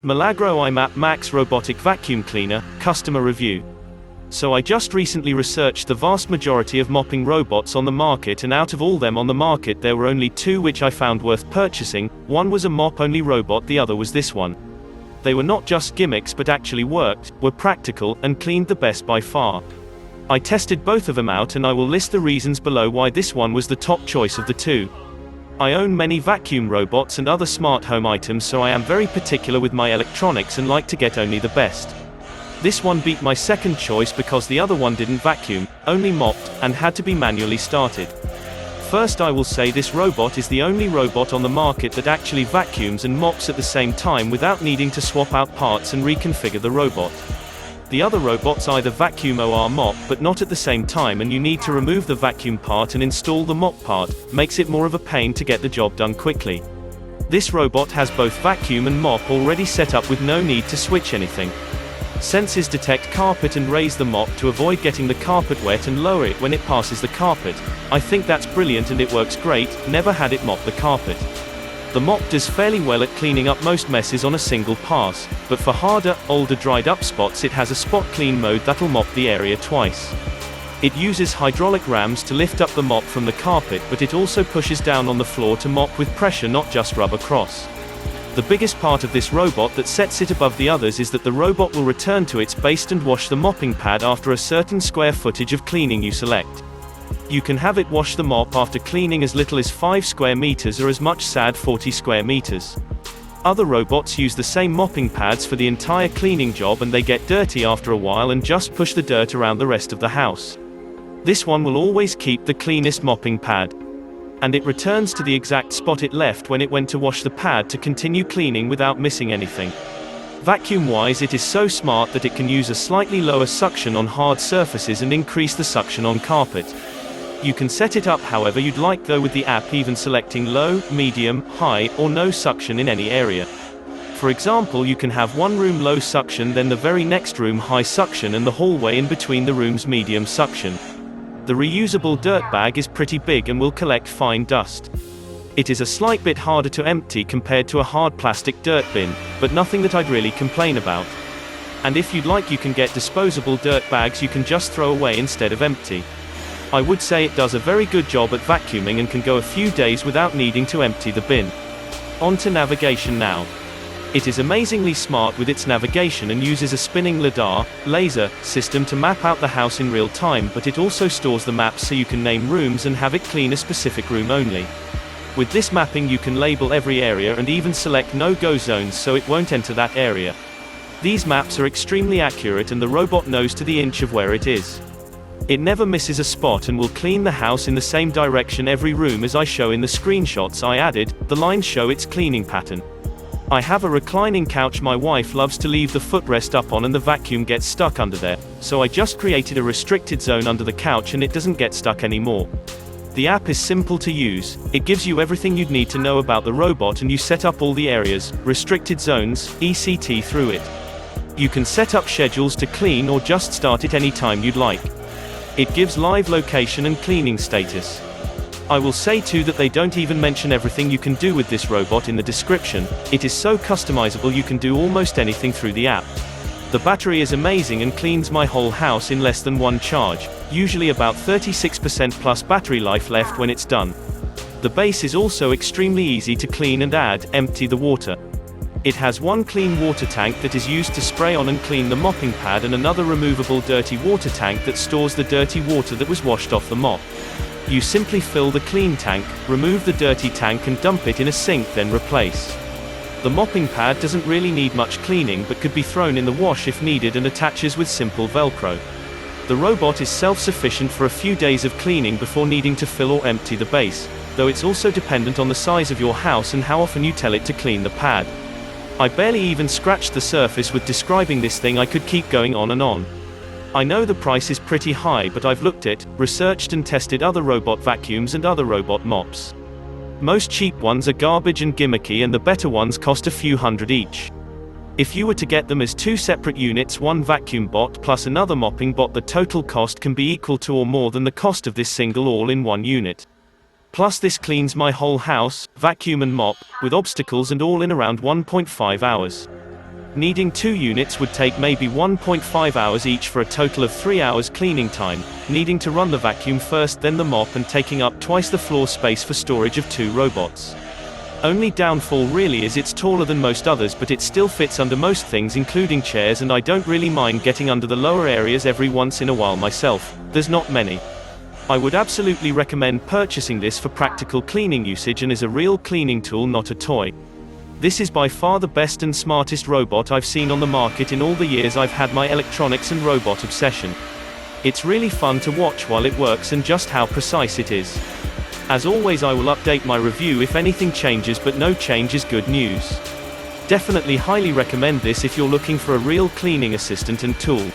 Milagrow iMap Max Robotic Vacuum Cleaner, Customer Review. So I just recently researched the vast majority of mopping robots on the market, and out of all them on the market there were only two which I found worth purchasing. One was a mop-only robot, the other was this one. They were not just gimmicks but actually worked, were practical, and cleaned the best by far. I tested both of them out and I will list the reasons below why this one was the top choice of the two. I own many vacuum robots and other smart home items, so I am very particular with my electronics and like to get only the best. This one beat my second choice because the other one didn't vacuum, only mopped, and had to be manually started. First, I will say this robot is the only robot on the market that actually vacuums and mops at the same time without needing to swap out parts and reconfigure the robot. The other robots either vacuum or mop, but not at the same time, and you need to remove the vacuum part and install the mop part, makes it more of a pain to get the job done quickly. This robot has both vacuum and mop already set up with no need to switch anything. Sensors detect carpet and raise the mop to avoid getting the carpet wet and lower it when it passes the carpet. I think that's brilliant and it works great, never had it mop the carpet. The mop does fairly well at cleaning up most messes on a single pass, but for harder, older dried up spots it has a spot clean mode that'll mop the area twice. It uses hydraulic rams to lift up the mop from the carpet, but it also pushes down on the floor to mop with pressure, not just rub across. The biggest part of this robot that sets it above the others is that the robot will return to its base and wash the mopping pad after a certain square footage of cleaning you select. You can have it wash the mop after cleaning as little as 5 square meters or as much as 40 square meters. Other robots use the same mopping pads for the entire cleaning job and they get dirty after a while and just push the dirt around the rest of the house. This one will always keep the cleanest mopping pad. And it returns to the exact spot it left when it went to wash the pad to continue cleaning without missing anything. Vacuum-wise, it is so smart that it can use a slightly lower suction on hard surfaces and increase the suction on carpet. You can set it up however you'd like though with the app, even selecting low, medium, high, or no suction in any area. For example, you can have one room low suction, then the very next room high suction, and the hallway in between the rooms medium suction. The reusable dirt bag is pretty big and will collect fine dust. It is a slight bit harder to empty compared to a hard plastic dirt bin, but nothing that I'd really complain about. And if you'd like, you can get disposable dirt bags you can just throw away instead of empty. I would say it does a very good job at vacuuming and can go a few days without needing to empty the bin. On to navigation now. It is amazingly smart with its navigation and uses a spinning LiDAR, laser, system to map out the house in real time, but it also stores the maps so you can name rooms and have it clean a specific room only. With this mapping you can label every area and even select no-go zones so it won't enter that area. These maps are extremely accurate and the robot knows to the inch of where it is. It never misses a spot and will clean the house in the same direction every room, as I show in the screenshots I added. The lines show its cleaning pattern. I have a reclining couch my wife loves to leave the footrest up on and the vacuum gets stuck under there, so I just created a restricted zone under the couch and it doesn't get stuck anymore. The app is simple to use, it gives you everything you'd need to know about the robot and you set up all the areas, restricted zones, etc. through it. You can set up schedules to clean or just start it anytime you'd like. It gives live location and cleaning status. I will say too that they don't even mention everything you can do with this robot in the description. It is so customizable you can do almost anything through the app. The battery is amazing and cleans my whole house in less than one charge, usually about 36% plus battery life left when it's done. The base is also extremely easy to clean and empty the water. It has one clean water tank that is used to spray on and clean the mopping pad, and another removable dirty water tank that stores the dirty water that was washed off the mop. You simply fill the clean tank, remove the dirty tank and dump it in a sink, then replace. The mopping pad doesn't really need much cleaning but could be thrown in the wash if needed and attaches with simple Velcro. The robot is self-sufficient for a few days of cleaning before needing to fill or empty the base, though it's also dependent on the size of your house and how often you tell it to clean the pad. I barely even scratched the surface with describing this thing. I could keep going on and on. I know the price is pretty high, but I've looked at, researched and tested other robot vacuums and other robot mops. Most cheap ones are garbage and gimmicky and the better ones cost a few hundred each. If you were to get them as two separate units, one vacuum bot plus another mopping bot, the total cost can be equal to or more than the cost of this single all-in-one unit. Plus this cleans my whole house, vacuum and mop, with obstacles and all in around 1.5 hours. Needing 2 units would take maybe 1.5 hours each for a total of 3 hours cleaning time, needing to run the vacuum first then the mop and taking up twice the floor space for storage of 2 robots. Only downfall really is it's taller than most others, but it still fits under most things including chairs, and I don't really mind getting under the lower areas every once in a while myself. There's not many. I would absolutely recommend purchasing this for practical cleaning usage and is a real cleaning tool, not a toy. This is by far the best and smartest robot I've seen on the market in all the years I've had my electronics and robot obsession. It's really fun to watch while it works and just how precise it is. As always, I will update my review if anything changes, but no change is good news. Definitely highly recommend this if you're looking for a real cleaning assistant and tool.